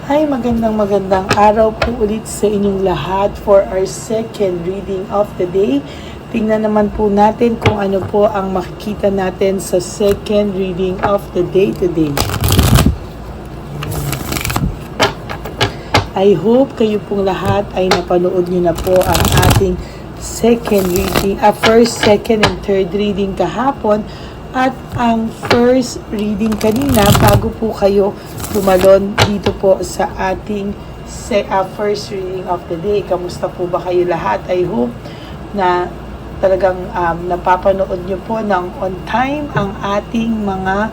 Ay, magandang araw po ulit sa inyong lahat for our second reading of the day. Tingnan naman po natin kung ano po ang makikita natin sa second reading of the day today. I hope kayo pong lahat ay napanood nyo na po ang ating second reading, first, second, and third reading kahapon. At ang first reading kanina bago po kayo tumalon dito po sa ating first reading of the day. Kamusta po ba kayo lahat? I hope na talagang napapanood nyo po ng on time ang ating mga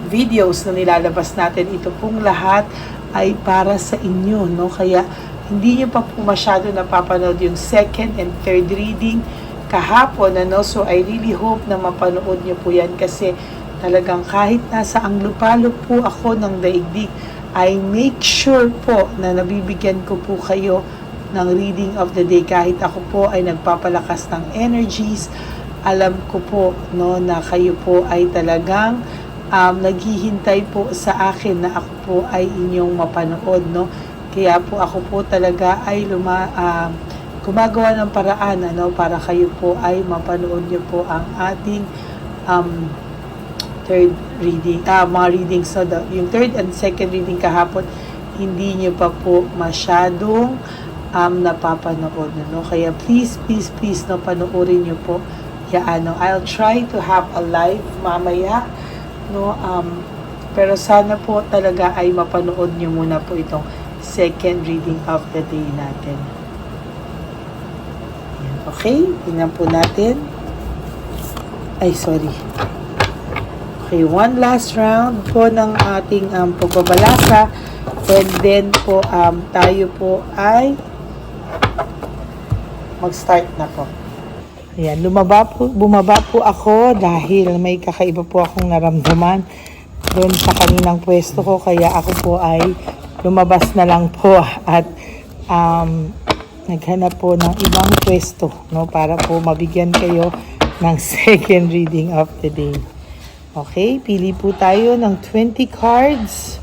videos na nilalabas natin. Ito pong lahat ay para sa inyo, no? Kaya hindi nyo pa po masyado napapanood yung second and third reading kahapon, ano? So I really hope na mapanood nyo po yan kasi talagang kahit nasa ang lupalop po ako ng daigdig, I make sure po na nabibigyan ko po kayo ng reading of the day. Kahit ako po ay nagpapalakas ng energies, alam ko po, no, na kayo po ay talagang naghihintay po sa akin na ako po ay inyong mapanood, no? Kaya po ako po talaga ay gumagawa ng paraan, ano, para kayo po ay mapanood nyo po ang ating third reading, mga readings. So, yung third and second reading kahapon, hindi nyo pa po masyadong napapanood, no? Kaya please, no, panoorin nyo po. Ano, I'll try to have a live mamaya, no? Pero sana po talaga ay mapanood nyo muna po itong second reading of the day natin. Okay, tingnan po natin. Ay, sorry. Okay, one last round po ng ating pagbabalasa. And then po, tayo po ay mag-start na po. Ayan, bumaba po ako dahil may kakaiba po akong naramdaman doon sa kaninang pwesto ko. Kaya ako po ay lumabas na lang po at naghanap po ng ibang pwesto, no, para po mabigyan kayo ng second reading of the day. Okay, pili po tayo ng 20 cards.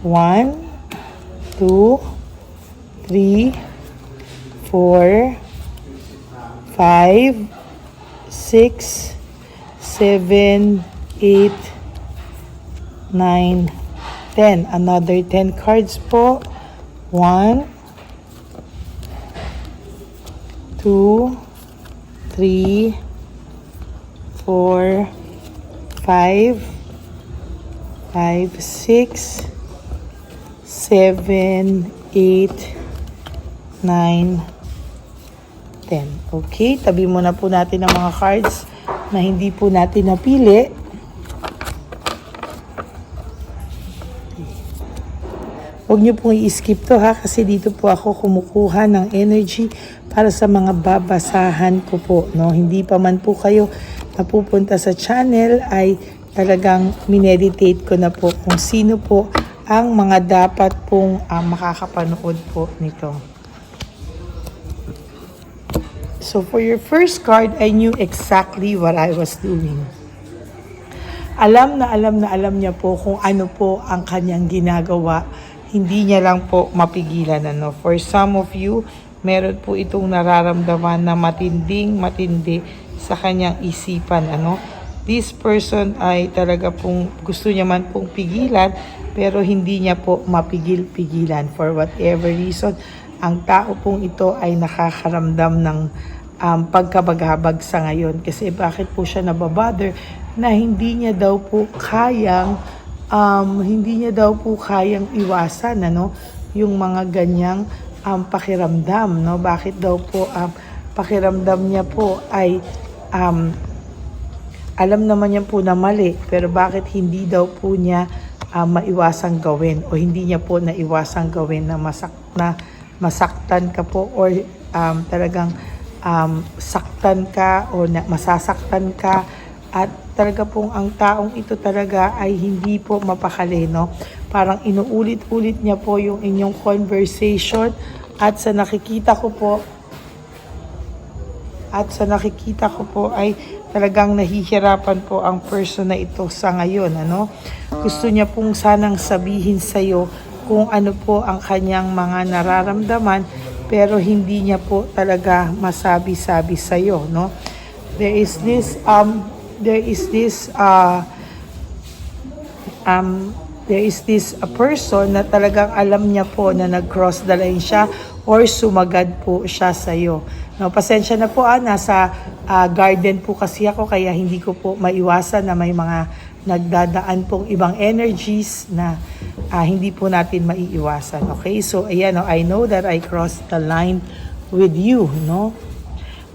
1, 2, 3, 4, 5, 6, 7, 8, 9, 10. Another 10 cards po. 1, 2, 3, 4, 5, 6, 7, 8, 9, 10. Okay, tabi muna po natin ang mga cards na hindi po natin napili. Huwag niyo pong i-skip to, ha, kasi dito po ako kumukuha ng energy para sa mga babasahan ko po, no? Hindi pa man po kayo napupunta sa channel ay talagang mineditate ko na po kung sino po ang mga dapat pong makakapanood po nito. So for your first card, I knew exactly what I was doing. Alam niya po kung ano po ang kanyang ginagawa. Hindi niya lang po mapigilan, ano. For some of you, meron po itong nararamdaman na matindi sa kanyang isipan, ano. This person ay talaga pong gusto niya man pong pigilan, pero hindi niya po mapigil-pigilan for whatever reason. Ang tao pong ito ay nakakaramdam ng pagkabaghabag sa ngayon. Kasi bakit po siya nababother na hindi niya daw po kayang iwasan, ano, yung mga ganyang pakiramdam, no? Bakit daw po pakiramdam niya po ay alam naman niya po na mali, pero bakit hindi daw po niya maiwasang gawin o hindi niya po naiwasang gawin na masaktan ka po or talagang saktan ka o masasaktan ka. At talaga pong ang taong ito talaga ay hindi po mapakali, no? Parang inuulit-ulit niya po yung inyong conversation at sa nakikita ko po ay talagang nahihirapan po ang person na ito sa ngayon, ano. Gusto niya pong sanang sabihin sa iyo kung ano po ang kanyang mga nararamdaman, pero hindi niya po talaga masabi-sabi sa iyo, no. There is this a person na talagang alam niya po na nag-cross the line siya or sumagad po siya sa iyo. No, pasensya na po, nasa garden po kasi ako, kaya hindi ko po maiwasan na may mga nagdadaan pong ibang energies na hindi po natin maiiwasan. Okay? So ayan, I know that I crossed the line with you, no?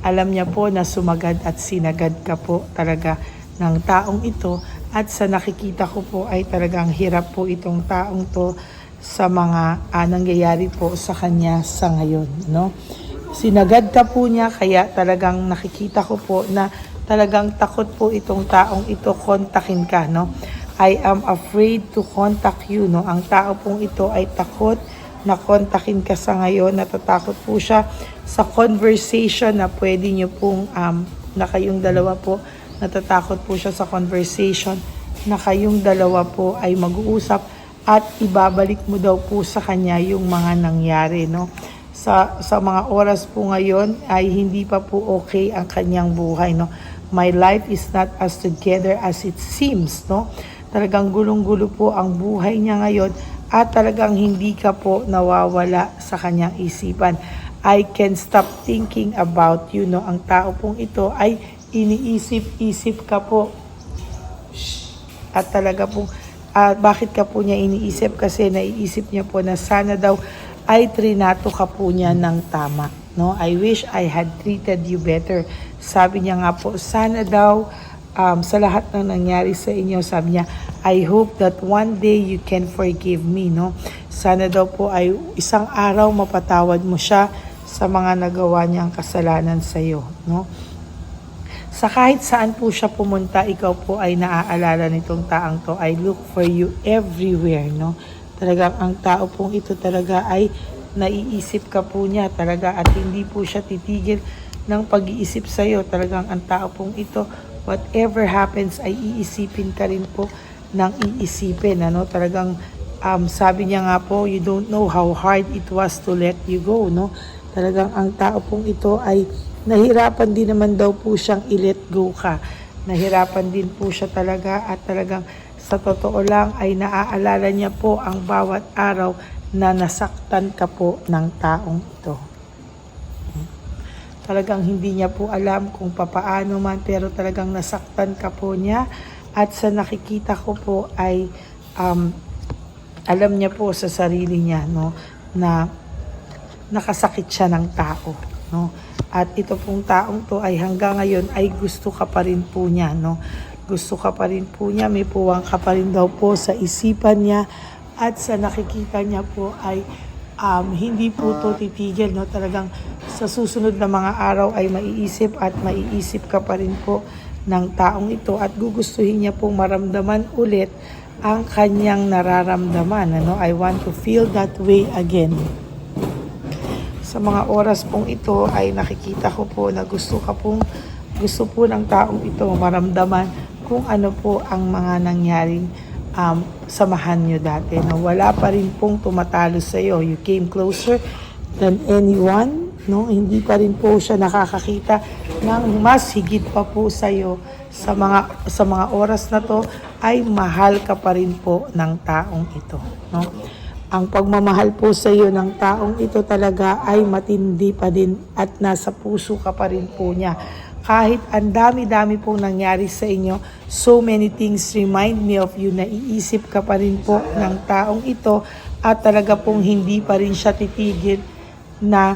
Alam niya po na sumagad at sinagad ka po talaga ng taong ito, at sa nakikita ko po ay talagang hirap po itong taong to sa mga nangyayari po sa kanya sa ngayon, no? Sinagad ka po niya, kaya talagang nakikita ko po na talagang takot po itong taong ito kontakin ka, no? I am afraid to contact you, no? Ang tao pong ito ay takot na kontakin ka sa ngayon. Natatakot po siya sa conversation na pwede niyo pong na kayong dalawa po, natatakot po siya sa conversation na kayong dalawa po ay mag-uusap at ibabalik mo daw po sa kanya yung mga nangyari, no? Sa mga oras po ngayon ay hindi pa po okay ang kanyang buhay, no? My life is not as together as it seems, no? Talagang gulong-gulo po ang buhay niya ngayon at talagang hindi ka po nawawala sa kanyang isipan. I can stop thinking about you, no? Ang tao pong ito ay iniisip-isip ka po. At talaga pong bakit ka po niya iniisip? Kasi naiisip niya po na sana daw ay trinato ka po niya ng tama, no? I wish I had treated you better. Sabi niya nga po, sana daw sa lahat ng nangyari sa inyo, sabi niya, I hope that one day you can forgive me, no? Sana daw po ay isang araw mapatawad mo siya sa mga nagawa niyang kasalanan sa iyo, no? Sa kahit saan po siya pumunta, ikaw po ay naaalala nitong taang to. I look for you everywhere, no? Talagang ang tao pong ito talaga ay naiisip ka po niya talaga, at hindi po siya titigil ng pag-iisip sa iyo. Talagang ang tao pong ito, whatever happens ay iisipin ka rin po ng iisipin, ano? Talagang sabi niya nga po, you don't know how hard it was to let you go, no? Talagang ang tao pong ito ay nahirapan din naman daw po siyang i-let go ka. Nahirapan din po siya talaga, at talagang sa totoo lang ay naaalala niya po ang bawat araw na nasaktan ka po ng taong ito. Talagang hindi niya po alam kung papaano man, pero talagang nasaktan ka po niya, at sa nakikita ko po ay alam niya po sa sarili niya, no, na nakasakit siya ng tao, no? At ito pong taong to ay hanggang ngayon ay gusto ka pa rin po niya, no? Gusto ka pa rin po niya, may puwang ka pa rin daw po sa isipan niya, at sa nakikita niya po ay hindi po to titigil, no? Talagang sa susunod na mga araw ay maiisip at maiisip ka pa rin po ng taong ito, at gugustuhin niya pong maramdaman ulit ang kanyang nararamdaman, ano? I want to feel that way again. Sa mga oras pong ito ay nakikita ko po na gusto po ng taong ito maramdaman kung ano po ang mga nangyaring samahan nyo dati, no? Wala pa rin pong tumatalo sa iyo. You came closer than anyone, no? Hindi pa rin po siya nakakakita ng mas higit pa po sa iyo. Sa mga oras na to ay mahal ka pa rin po ng taong ito, no? Ang pagmamahal po sa iyo ng taong ito talaga ay matindi pa din, at nasa puso ka pa rin po niya. Kahit ang dami-dami pong nangyari sa inyo, so many things remind me of you, naiisip ka pa rin po ng taong ito, at talaga pong hindi pa rin siya titigil na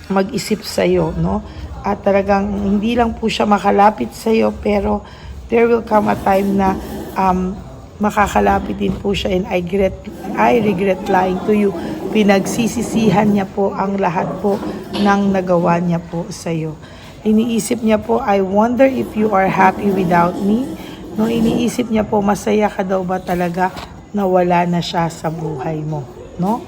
mag-isip sa iyo, no? At talagang hindi lang po siya makalapit sa iyo, pero there will come a time na makakalapit din po siya, and I regret lying to you. Pinagsisisihan niya po ang lahat po ng nagawa niya po sa iyo. Iniisip niya po, I wonder if you are happy without me. No, iniisip niya po, masaya ka daw ba talaga na wala na siya sa buhay mo, no?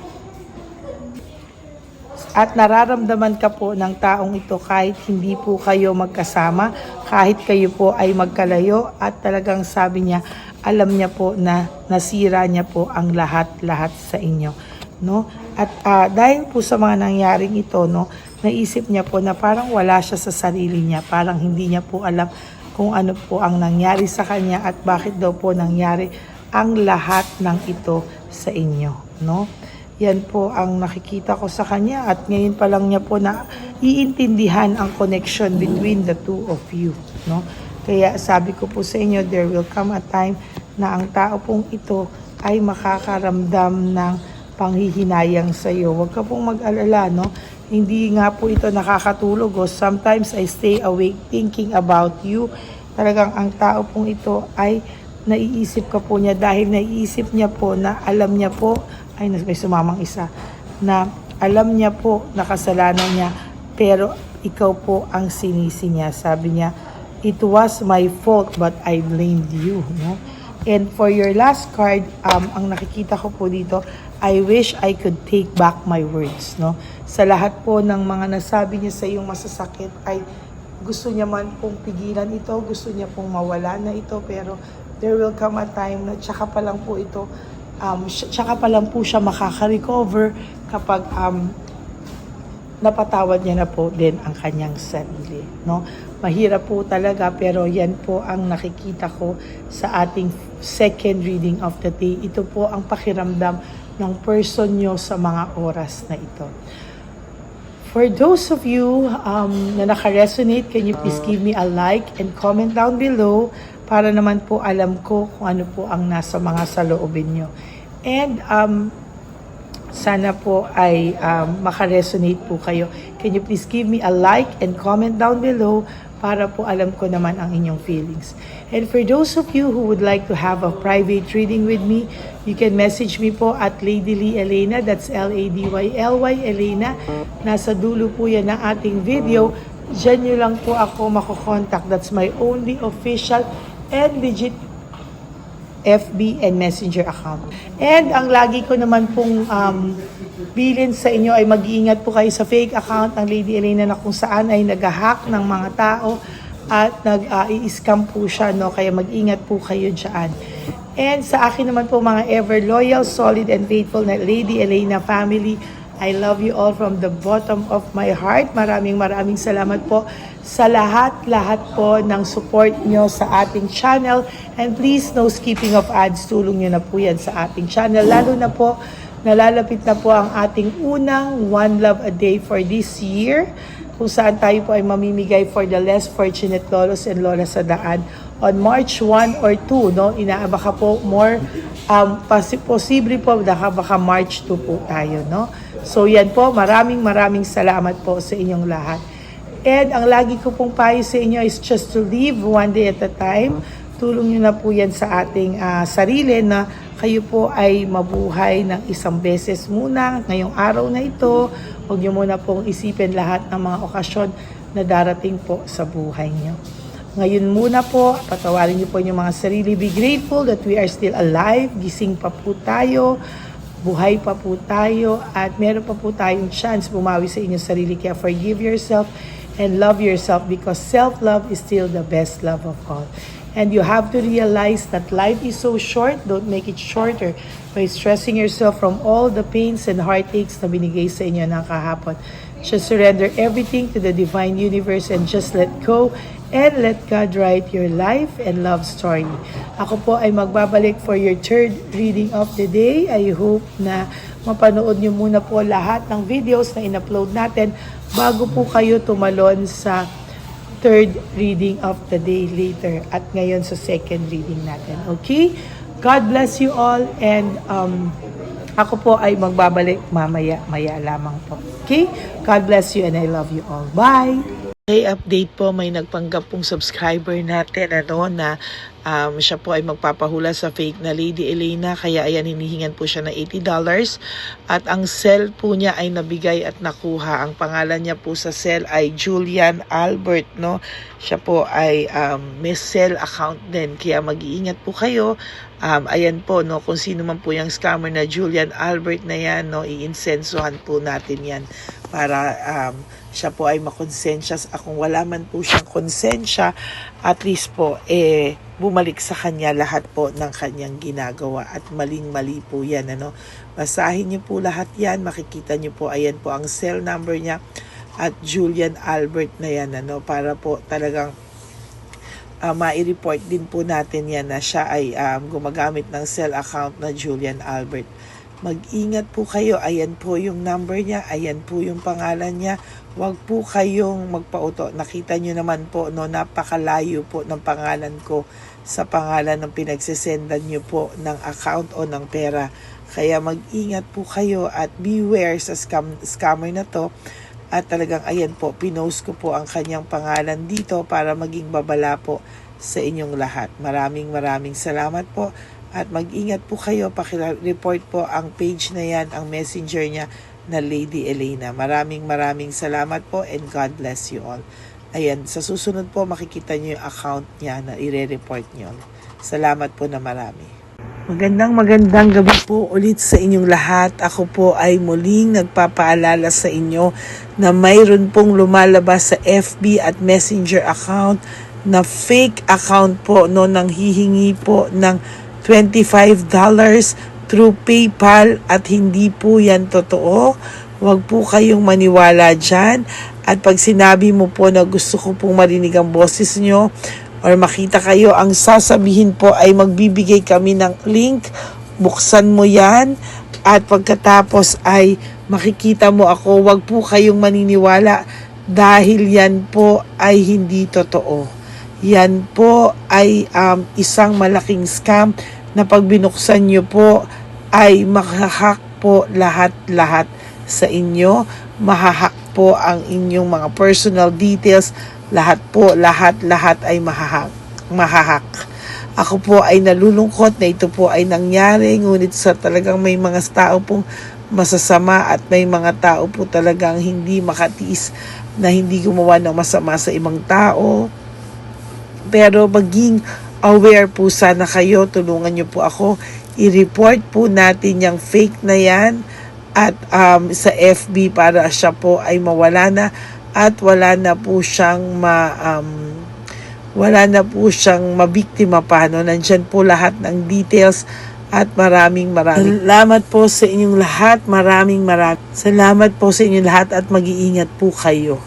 At nararamdaman ka po ng taong ito kahit hindi po kayo magkasama, kahit kayo po ay magkalayo, at talagang sabi niya, alam niya po na nasira niya po ang lahat-lahat sa inyo, no? At dahil po sa mga nangyaring ito, no, naisip niya po na parang wala siya sa sarili niya, parang hindi niya po alam kung ano po ang nangyari sa kanya at bakit daw po nangyari ang lahat ng ito sa inyo, no? Yan po ang nakikita ko sa kanya, at ngayon pa lang niya po na iintindihan ang connection between the two of you, no? Kaya sabi ko po sa inyo, there will come a time na ang tao pong ito ay makakaramdam ng panghihinayang sa iyo. Huwag ka pong mag-alala, no? Hindi nga po ito nakakatulog. O sometimes I stay awake thinking about you. Talagang ang tao pong ito ay naiisip ka po niya, dahil naiisip niya po na alam niya po, ay may sumamang isa, na alam niya po na kasalanan niya, pero ikaw po ang sinisi niya. Sabi niya, it was my fault but I blamed you, no? And for your last card, ang nakikita ko po dito, I wish I could take back my words, no? Sa lahat po ng mga nasabi niya sa iyong masasakit, ay gusto niya man pong pigilan ito, gusto niya pong mawala na ito, pero there will come a time na tsaka pa lang po ito, tsaka pa lang po siya makaka-recover kapag napatawad niya na po din ang kanyang sarili, no? Mahirap po talaga, pero yan po ang nakikita ko sa ating second reading of the day. Ito po ang pakiramdam ng person nyo sa mga oras na ito. For those of you na naka-resonate, can you please give me a like and comment down below para naman po alam ko kung ano po ang nasa mga saloobin nyo. And sana po ay maka-resonate po kayo. Can you please give me a like and comment down below para po alam ko naman ang inyong feelings. And for those of you who would like to have a private reading with me, you can message me po at Lady Lee Elena, that's Ladyly Elena. Nasa dulo po yan ng ating video. Diyan nyo lang po ako makokontak. That's my only official and legit FB and Messenger account. And ang lagi ko naman pong bilin sa inyo ay mag-iingat po kayo sa fake account ng Lady Elena, na kung saan ay nag-hack ng mga tao at nag-i-scam po siya, no? Kaya mag-ingat po kayo dyan. And sa akin naman po mga ever loyal, solid and faithful na Lady Elena family, I love you all from the bottom of my heart. Maraming salamat po sa lahat po ng support nyo sa ating channel. And please, no skipping of ads. Tulong nyo na po yan sa ating channel. Lalo na po, nalalapit na po ang ating unang One Love a Day for this year, kung saan tayo po ay mamimigay for the less fortunate lolos and lolas sa daan on March 1 or 2, no? Inaabaka po more, posible po, baka March 2 po tayo, no? So yan po, maraming salamat po sa inyong lahat. And ang lagi ko pong payo sa inyo is just to live one day at a time. Tulong nyo na po yan sa ating sarili, na kayo po ay mabuhay ng isang beses muna ngayong araw na ito. Huwag nyo muna pong isipin lahat ng mga okasyon na darating po sa buhay nyo. Ngayon muna po, patawarin nyo po yung mga sarili. Be grateful that we are still alive. Gising pa po tayo. Buhay pa po tayo. At meron pa po tayong chance bumawi sa inyong sarili. Kaya forgive yourself and love yourself, because self-love is still the best love of all. And you have to realize that life is so short. Don't make it shorter by stressing yourself from all the pains and heartaches na binigay sa inyo ng kahapon. Just surrender everything to the divine universe and just let go and let God write your life and love story. Ako po ay magbabalik for your third reading of the day. I hope na mapanood nyo muna po lahat ng videos na in-upload natin bago po kayo tumalon sa third reading of the day later, at ngayon sa second reading natin. Okay? God bless you all, and ako po ay magbabalik maya lamang po. Okay? God bless you and I love you all. Bye! May update po, may nagpanggap pong subscriber natin na Siya po ay magpapahula sa fake na Lady Elena, kaya ayan, hinihingan po siya ng $80. At ang cell po niya ay nabigay at nakuha. Ang pangalan niya po sa cell ay Julian Albert, no? Siya po ay may cell account din, kaya mag-iingat po kayo. Ayan po, no, kung sino man po yung scammer na Julian Albert na yan, no, iinsensuhan po natin yan para siya po ay makonsensya. Kung wala man po siyang konsensya, at least po bumalik sa kanya lahat po ng kanyang ginagawa, at maling-mali po yan, ano. Basahin niyo po lahat yan, makikita niyo po, ayan po ang cell number niya at Julian Albert na yan, ano, para po talagang mai-report din po natin yan na siya ay gumagamit ng cell account na Julian Albert. Mag-ingat po kayo. Ayan po yung number niya. Ayan po yung pangalan niya. Huwag po kayong magpauto. Nakita nyo naman po, no, napakalayo po ng pangalan ko sa pangalan ng pinagsesendan nyo po ng account o ng pera. Kaya mag-ingat po kayo at beware sa scammer na to. At talagang ayan po, pinost ko po ang kanyang pangalan dito para maging babala po sa inyong lahat. Maraming salamat po. At mag-ingat po kayo, pakireport po ang page na yan, ang messenger niya na Lady Elena. Maraming salamat po and God bless you all. Ayan, sa susunod po makikita niyo yung account niya na ire-report niyo. Salamat po na marami. Magandang gabi po ulit sa inyong lahat. Ako po ay muling nagpapaalala sa inyo na mayroon pong lumalabas sa FB at Messenger account na fake account po, no, nang hihingi po ng $25 through PayPal, at hindi po yan totoo. Huwag po kayong maniwala dyan. At pag sinabi mo po na gusto ko pong marinig ang boses nyo or makita kayo, ang sasabihin po ay magbibigay kami ng link, buksan mo yan, at pagkatapos ay makikita mo ako. Huwag po kayong maniniwala dahil yan po ay hindi totoo. Yan po ay isang malaking scam na pag binuksan nyo po ay mahahack po lahat sa inyo. Mahahack po ang inyong mga personal details. Lahat ay mahahack. Ako po ay nalulungkot na ito po ay nangyari, ngunit sa talagang may mga tao pong masasama at may mga tao po talagang hindi makatiis na hindi gumawa ng masama sa ibang tao. Pero maging aware po sana kayo, tulungan niyo po ako, i-report po natin yung fake na yan at sa FB para siya po ay mawala na. At wala na po siyang mabiktima pa, no? Nandyan po lahat ng details at maraming salamat po sa inyong lahat. Maraming salamat po sa inyong lahat at mag-iingat po kayo.